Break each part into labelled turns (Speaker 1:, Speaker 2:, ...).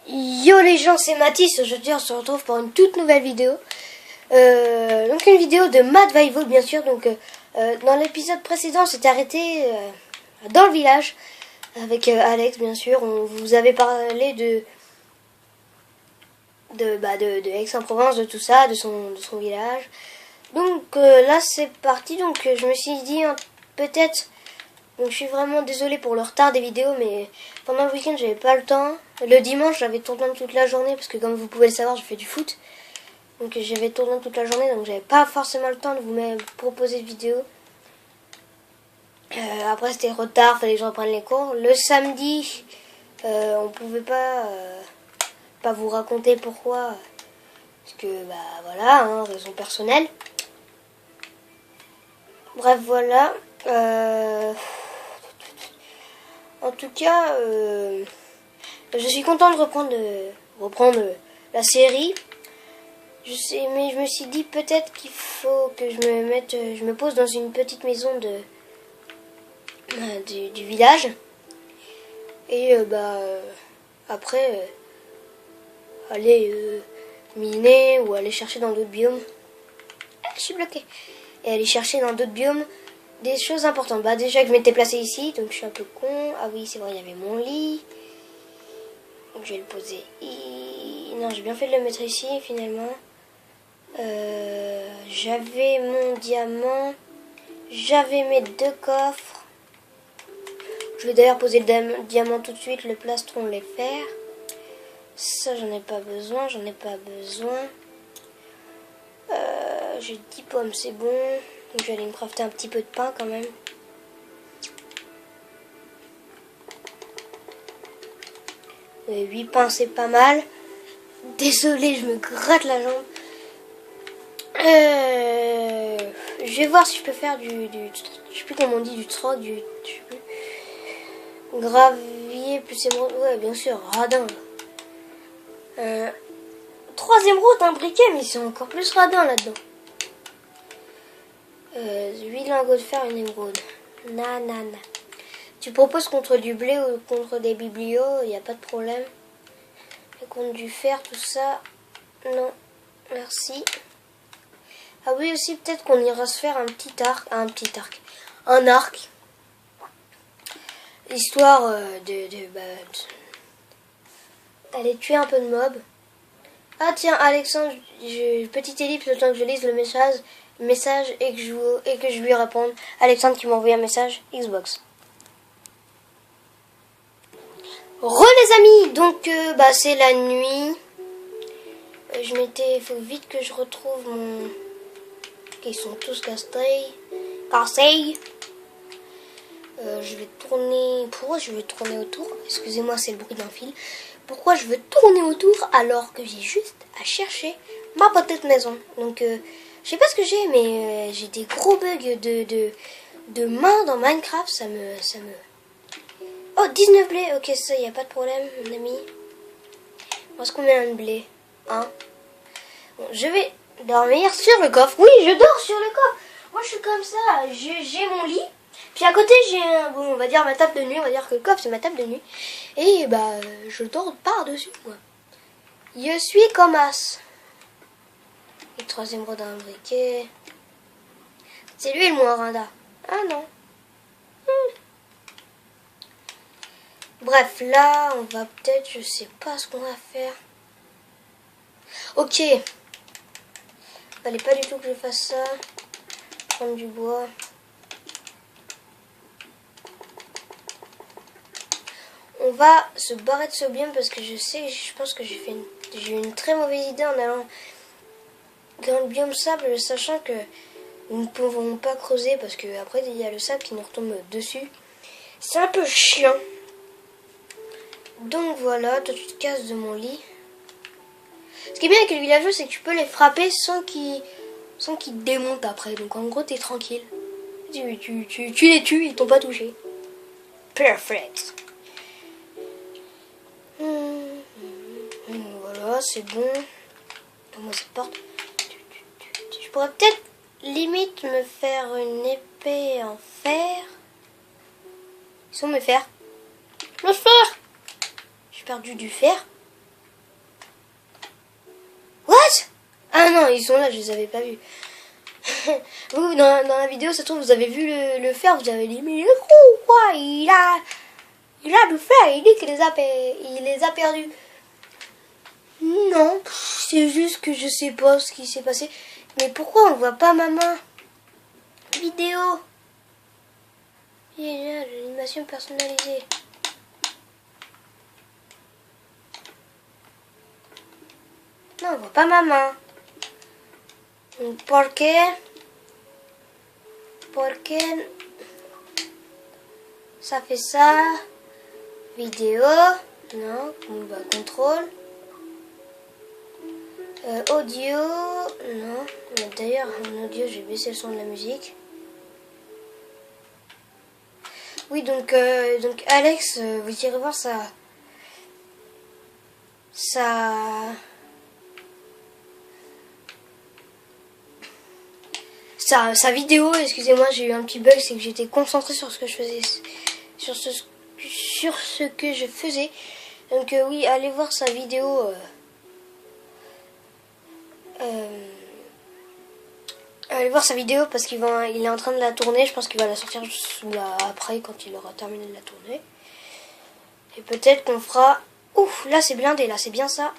Speaker 1: Yo les gens, c'est Mathis, aujourd'hui on se retrouve pour une toute nouvelle vidéo. Donc une vidéo de Mad Vaivod bien sûr. Donc dans l'épisode précédent on s'était arrêté dans le village avec Alex bien sûr. On vous avait parlé de Aix-en-Provence, de tout ça, de son village. Donc là c'est parti. Donc je me suis dit peut-être... Donc je suis vraiment désolée pour le retard des vidéos, mais pendant le week-end j'avais pas le temps. Le dimanche j'avais tourné toute la journée parce que comme vous pouvez le savoir je fais du foot. Donc j'avais tourné toute la journée, donc j'avais pas forcément le temps de vous proposer de vidéo. Après c'était retard, fallait que je reprenne les cours. Le samedi on pouvait pas vous raconter pourquoi. Parce que bah voilà, hein, raison personnelle. Bref voilà. En tout cas, je suis content de reprendre la série. Je sais, mais je me suis dit peut-être qu'il faut que je me pose dans une petite maison du village. Et après, aller miner ou aller chercher dans d'autres biomes. Ah, je suis bloquée. Et aller chercher dans d'autres biomes des choses importantes. Bah déjà que je m'étais placée ici, donc je suis un peu con. Ah oui, c'est vrai, il y avait mon lit. Donc je vais le poser. Non, j'ai bien fait de le mettre ici finalement. J'avais mon diamant. J'avais mes 2 coffres. Je vais d'ailleurs poser le diamant tout de suite, le plastron, les fers. Ça, j'en ai pas besoin, J'ai 10 pommes, c'est bon. Donc je vais aller me crafter un petit peu de pain quand même. Et 8 pains, c'est pas mal. Désolée, je me gratte la jambe. Je vais voir si je peux faire je sais plus comment on dit, du troc, je sais plus. Gravier plus émeraude. Ouais, bien sûr, radin. 3 émeraudes, un briquet, mais c'est encore plus radin là-dedans. 8 lingots de fer, une émeraude. Nanana. Tu proposes contre du blé ou contre des biblios, il n'y a pas de problème. Et contre du fer, tout ça, non, merci. Ah oui, aussi peut-être qu'on ira se faire un arc. Histoire d'aller tuer un peu de mobs. Ah tiens, Alexandre, petite ellipse le temps que je lise le message et que je lui réponde. Alexandre qui m'a envoyé un message Xbox. Les amis, donc c'est la nuit. Il faut vite que je retrouve mon... Ils sont tous cassés. Je vais tourner... Pourquoi je veux tourner autour? Excusez-moi, c'est le bruit d'un fil. Pourquoi je veux tourner autour alors que j'ai juste à chercher ma petite maison? Donc, je sais pas ce que j'ai, mais j'ai des gros bugs de main dans Minecraft. Ça me... Oh, 19 blés. Ok, ça, y a pas de problème, mon ami. On se combien de blé? 1. Bon, je vais dormir sur le coffre. Oui, je dors sur le coffre. Moi, je suis comme ça. J'ai mon lit. Puis à côté, j'ai on va dire ma table de nuit. On va dire que le coffre, c'est ma table de nuit. Et je dors par-dessus, moi. Je suis comme as. Et 3e rang d'un briquet. C'est lui le moins rinda. Ah non. Bref, là, on va peut-être... Je sais pas ce qu'on va faire. Ok. Fallait pas du tout que je fasse ça. Prendre du bois. On va se barrer de ce biome parce que je pense que j'ai eu une très mauvaise idée en allant dans le biome sable, sachant que nous ne pouvons pas creuser parce que après il y a le sable qui nous retombe dessus. C'est un peu chiant. Donc voilà, toi tu te casses de mon lit. Ce qui est bien avec les villageois, c'est que tu peux les frapper sans qu'ils te démontent après. Donc en gros, t'es tranquille. Tu les tues, ils t'ont pas touché. Perfect. Voilà, c'est bon. Moi cette porte. Je pourrais peut-être limite me faire une épée en fer. Ils sont mes fers. Le fer. J'ai perdu du fer. non, ils sont là, je les avais pas vus. Vous, dans la vidéo, ça se trouve, vous avez vu le faire, vous avez dit, mais il est con, quoi, il a du fer, il dit qu'il les a perdus. Non, c'est juste que je sais pas ce qui s'est passé. Mais pourquoi on voit pas ma main? Vidéo. Il y a l'animation personnalisée. Non, on voit pas ma main. Donc, Porque ça fait ça. Vidéo. Non, on va contrôle. Audio. Non. D'ailleurs, en audio, j'ai baissé le son de la musique. Oui, donc Alex, vous irez voir sa vidéo. Excusez-moi, j'ai eu un petit bug, c'est que j'étais concentrée sur ce que je faisais, sur ce que je faisais. Donc oui, allez voir sa vidéo. Allez voir sa vidéo parce qu'il est en train de la tourner. Je pense qu'il va la sortir après quand il aura terminé de la tourner. Et peut-être qu'on fera... Ouf, là c'est blindé, là c'est bien ça.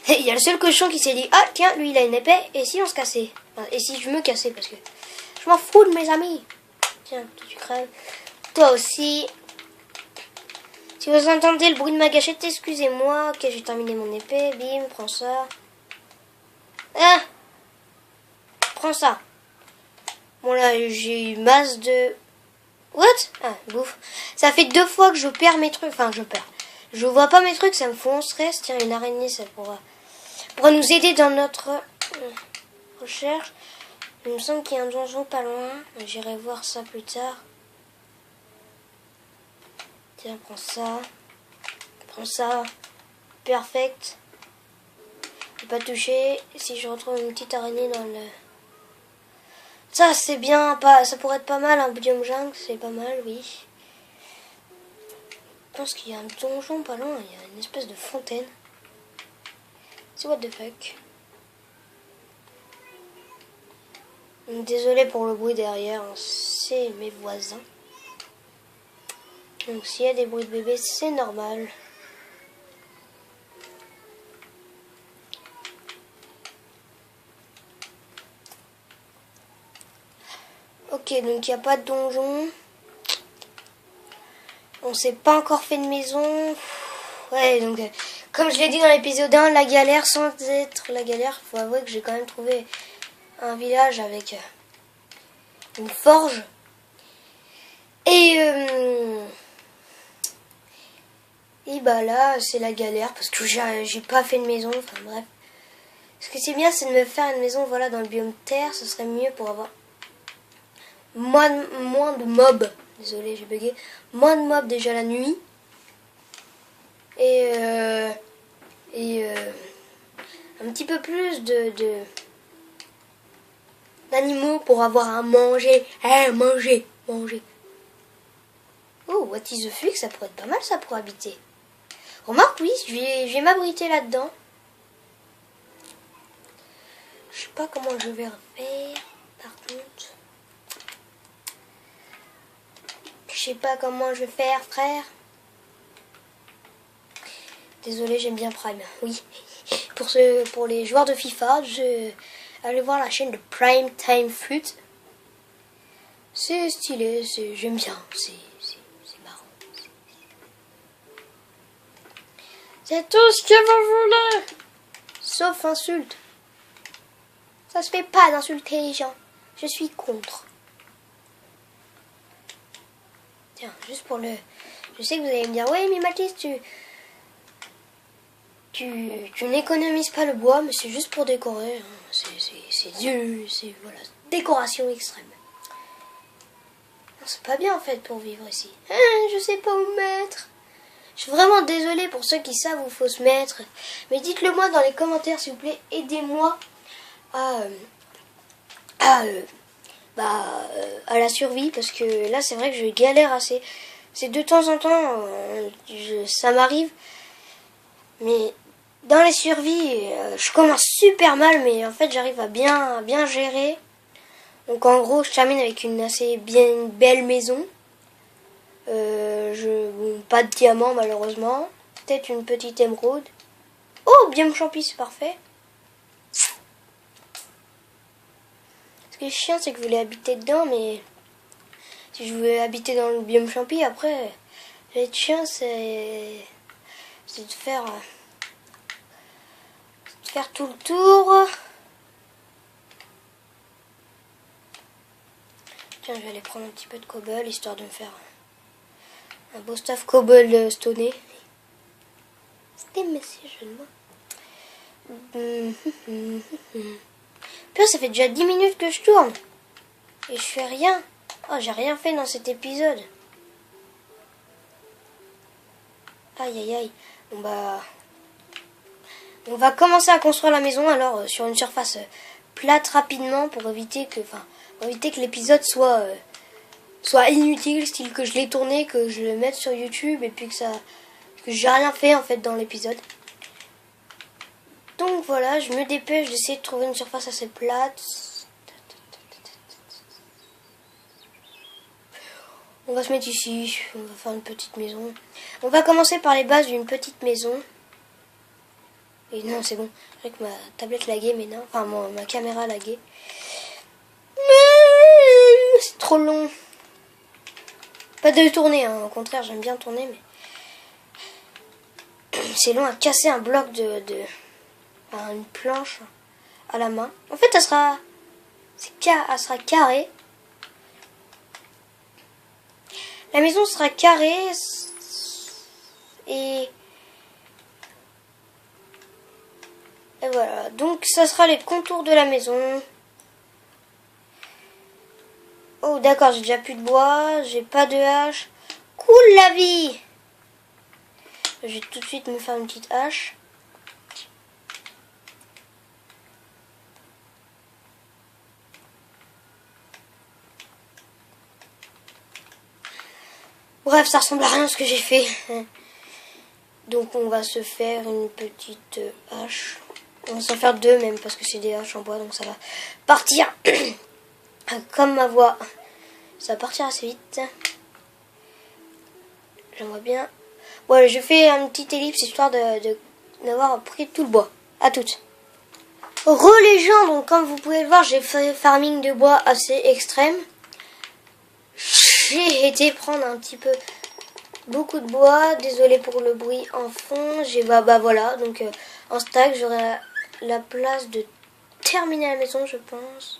Speaker 1: Il y a le seul cochon qui s'est dit, ah tiens, lui il a une épée, et si on se cassait? Enfin, et si je me cassais, parce que je m'en fous de mes amis. Tiens, toi tu crèves. Toi aussi. Si vous entendez le bruit de ma gâchette, excusez-moi. Ok, j'ai terminé mon épée. Bim, prends ça. Ah, prends ça. Bon là, j'ai eu masse de... What? Ah, bouffe. Ça fait 2 fois que je perds mes trucs. Enfin, je perds. Je vois pas mes trucs, ça me fout en stress. Tiens, une araignée, ça pourra nous aider dans notre recherche. Il me semble qu'il y a un donjon pas loin. J'irai voir ça plus tard. Tiens, prends ça. Prends ça. Perfect. Je vais pas toucher. Si je retrouve une petite araignée dans le... Ça, c'est bien. Ça pourrait être pas mal, un biome jungle. C'est pas mal, oui. Je pense qu'il y a un donjon pas loin. Il y a une espèce de fontaine. C'est what the fuck. Désolé pour le bruit derrière, c'est mes voisins. Donc s'il y a des bruits de bébé, c'est normal. Ok, donc il n'y a pas de donjon. On s'est pas encore fait de maison. Ouais, donc comme je l'ai dit dans l'épisode 1, la galère sans être la galère, faut avouer que j'ai quand même trouvé un village avec une forge. Et bah là, c'est la galère parce que j'ai pas fait de maison. Enfin bref. Ce que c'est bien, c'est de me faire une maison voilà, dans le biome terre. Ce serait mieux pour avoir moins de mobs. Désolé, j'ai bugué. Moins de mobs déjà la nuit. Et un petit peu plus d'animaux pour avoir à manger. Manger. Oh, what is the fuck, ça pourrait être pas mal ça pour habiter. Remarque, oui, je vais m'abriter là-dedans. Je sais pas comment je vais faire, par contre. Je sais pas comment je vais faire, frère. Désolé, j'aime bien Prime. Oui. Pour les joueurs de FIFA, allez voir la chaîne de Prime Time Fruit. C'est stylé, j'aime bien. C'est marrant. C'est tout ce que vous voulez. Sauf insulte. Ça se fait pas d'insulter les gens. Je suis contre. Tiens, juste pour le... Je sais que vous allez me dire, oui, mais Mathis, tu n'économises pas le bois, mais c'est juste pour décorer. Hein. C'est voilà, décoration extrême. C'est pas bien en fait pour vivre ici. Je sais pas où me mettre. Je suis vraiment désolée pour ceux qui savent où il faut se mettre. Mais dites-le moi dans les commentaires s'il vous plaît. Aidez-moi à la survie. Parce que là c'est vrai que je galère assez. C'est de temps en temps, ça m'arrive. Mais Dans les survies, je commence super mal, mais en fait j'arrive à bien gérer. Donc en gros, je termine avec une belle maison. Bon, pas de diamant malheureusement. Peut-être une petite émeraude. Oh, biome champi, c'est parfait. Ce qui est chiant, c'est que je voulais habiter dedans, mais si je voulais habiter dans le biome champi, après, le chiant, c'est de faire tout le tour. Tiens, je vais aller prendre un petit peu de cobble, histoire de me faire un beau stuff cobble stoné. C'était monsieur, je le vois. Puis ça fait déjà 10 minutes que je tourne. Et je fais rien. Oh, j'ai rien fait dans cet épisode. Aïe, aïe, aïe. Bon, bah... On va commencer à construire la maison, alors, sur une surface plate rapidement, pour éviter que l'épisode soit inutile, style que je l'ai tourné, que je le mette sur YouTube, et puis que j'ai rien fait, en fait, dans l'épisode. Donc voilà, je me dépêche d'essayer de trouver une surface assez plate. On va se mettre ici, on va faire une petite maison. On va commencer par les bases d'une petite maison. Et non, c'est bon. C'est vrai que ma tablette laguait, mais non. Enfin, ma caméra laguait. C'est trop long. Pas de tourner, hein. Au contraire, j'aime bien tourner, mais... C'est long à casser un bloc une planche à la main. En fait, elle sera carrée. La maison sera carrée et voilà. Donc, ça sera les contours de la maison. Oh, d'accord, j'ai déjà plus de bois, j'ai pas de hache. Cool la vie! Je vais tout de suite me faire une petite hache. Bref, ça ressemble à rien ce que j'ai fait. Donc on va se faire une petite hache. On va s'en faire deux même parce que c'est des haches en bois, donc ça va partir comme ma voix. Ça va partir assez vite. J'aimerais bien. Voilà, je fais une petite ellipse histoire d'avoir pris tout le bois. À toutes. Les gens, donc comme vous pouvez le voir, j'ai fait farming de bois assez extrême. J'ai été prendre un petit peu beaucoup de bois. Désolé pour le bruit en fond. Bah voilà, donc en stack, j'aurai la place de terminer la maison, je pense.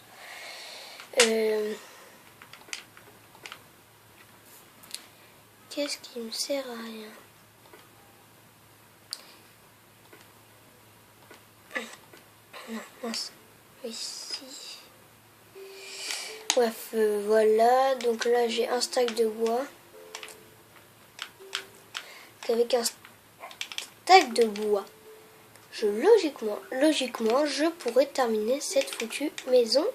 Speaker 1: Qu'est-ce qui me sert à rien? Non, mince. Ici. Bref, voilà. Donc là, j'ai un stack de bois. Avec un stack de bois, logiquement, je pourrais terminer cette foutue maison.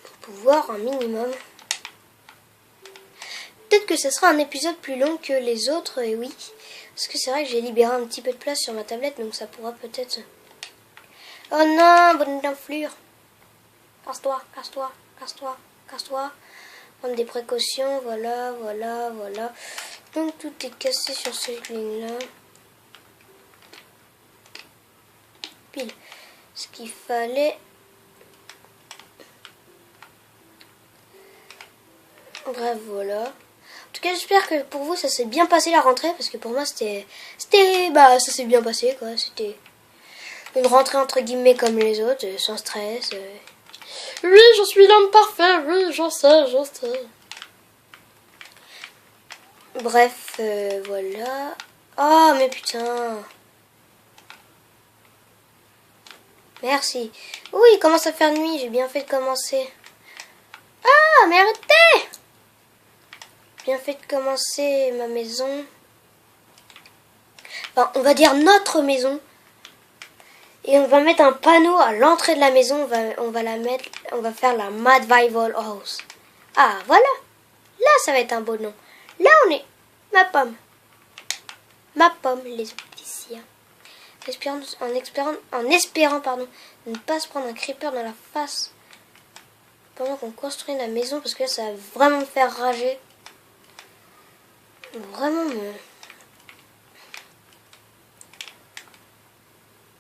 Speaker 1: Pour pouvoir un minimum. Peut-être que ce sera un épisode plus long que les autres, et oui. Parce que c'est vrai que j'ai libéré un petit peu de place sur ma tablette, donc ça pourra peut-être... Oh non, bonne enflure. Casse-toi, casse-toi, casse-toi, casse-toi. Prendre des précautions, voilà. Donc tout est cassé sur cette ligne-là. Pile. Ce qu'il fallait... Bref, voilà. En tout cas, j'espère que pour vous, ça s'est bien passé la rentrée. Parce que pour moi, ça s'est bien passé, quoi. C'était une rentrée, entre guillemets, comme les autres, sans stress. Oui, je suis l'homme parfait, oui, j'en sais. Bref, voilà. Oh, mais putain. Merci. Oui, il commence à faire nuit, j'ai bien fait de commencer. Ah, mais arrêtez! Bien fait de commencer ma maison. Enfin, on va dire notre maison. Et on va mettre un panneau à l'entrée de la maison. On va faire la Madvival House. Ah, voilà. Là, ça va être un beau nom. Là, on est ma pomme. ma pomme, les opticiens. En espérant pardon, ne pas se prendre un creeper dans la face pendant qu'on construit la maison, parce que là, ça va vraiment me faire rager. Vraiment me...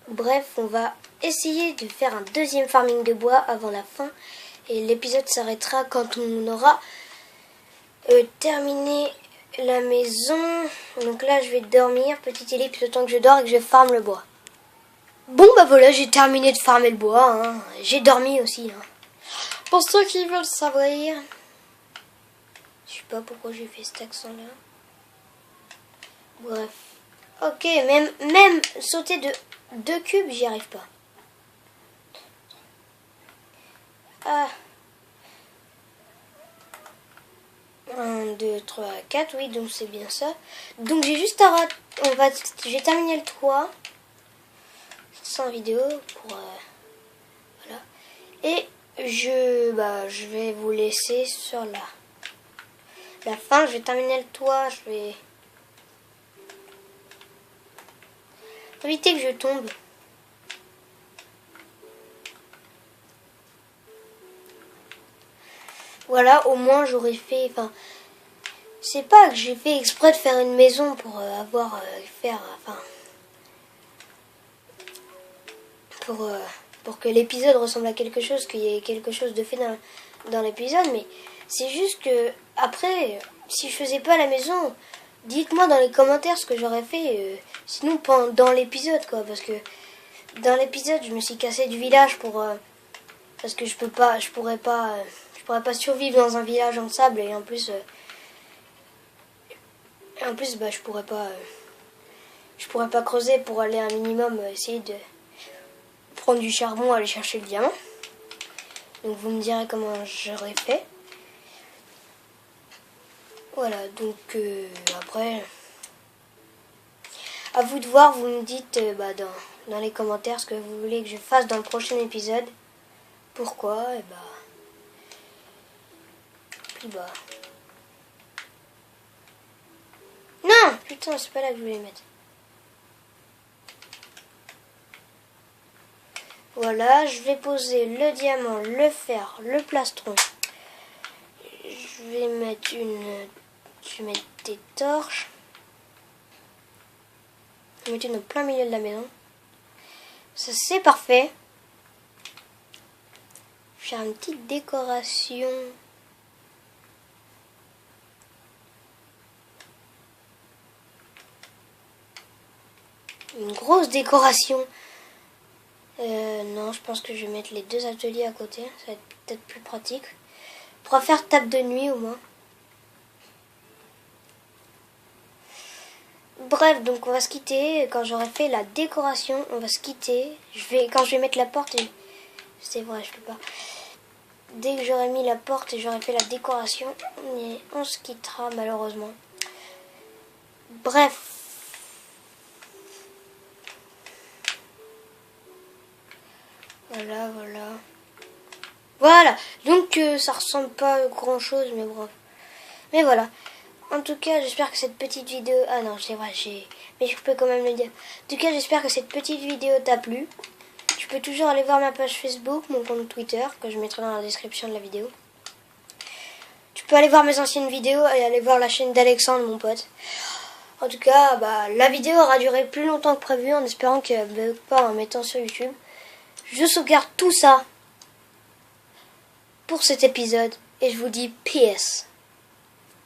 Speaker 1: Bref, on va essayer de faire un deuxième farming de bois avant la fin. Et l'épisode s'arrêtera quand on aura terminé la maison. Donc là, je vais dormir. Petite ellipse, le temps que je dors et que je farme le bois. Bon, bah voilà, j'ai terminé de farmer le bois. Hein. J'ai dormi aussi. Hein. Pour ceux qui veulent savoir. Je sais pas pourquoi j'ai fait cet accent-là. Bref. Ok, même sauter de 2 cubes, j'y arrive pas. Ah. 1, 2, 3, 4, oui, donc c'est bien ça. Donc j'ai juste à j'ai terminé le toit. Sans vidéo pour voilà. Et je vais vous laisser sur la fin. Je vais terminer le toit. Je vais éviter que je tombe. Voilà, au moins j'aurais fait. Enfin, c'est pas que j'ai fait exprès de faire une maison pour pour que l'épisode ressemble à quelque chose, qu'il y ait quelque chose de fait dans l'épisode, mais c'est juste que après, si je faisais pas la maison, dites-moi dans les commentaires ce que j'aurais fait, sinon dans l'épisode quoi, parce que dans l'épisode je me suis cassé du village parce que je pourrais pas survivre dans un village en sable, et en plus bah, je pourrais pas creuser pour aller un minimum essayer de prendre du charbon, aller chercher le diamant. Donc vous me direz comment j'aurais fait. Voilà, donc après, à vous de voir. Vous me dites dans les commentaires ce que vous voulez que je fasse dans le prochain épisode. Pourquoi, et puis non, putain, c'est pas là que je voulais mettre. Voilà, je vais poser le diamant, le fer, le plastron. Je vais mettre des torches. Je vais mettre une au plein milieu de la maison. Ça, c'est parfait. Je vais faire une petite décoration. Une grosse décoration. Non, je pense que je vais mettre les 2 ateliers à côté. Ça va être peut-être plus pratique. On pourra faire table de nuit au moins. Bref, donc on va se quitter. Quand j'aurai fait la décoration, on va se quitter. Quand je vais mettre la porte, c'est vrai, je peux pas. Dès que j'aurai mis la porte et j'aurai fait la décoration, on se quittera malheureusement. Bref. Voilà. Donc ça ressemble pas à grand chose, mais bref. Mais voilà. En tout cas, j'espère que cette petite vidéo... Ah non, c'est vrai, mais je peux quand même le dire. En tout cas, j'espère que cette petite vidéo t'a plu. Tu peux toujours aller voir ma page Facebook, mon compte Twitter, que je mettrai dans la description de la vidéo. Tu peux aller voir mes anciennes vidéos et aller voir la chaîne d'Alexandre, mon pote. En tout cas, la vidéo aura duré plus longtemps que prévu, en espérant qu'elle ne bug pas en mettant sur YouTube. Je sauvegarde tout ça pour cet épisode et je vous dis PS.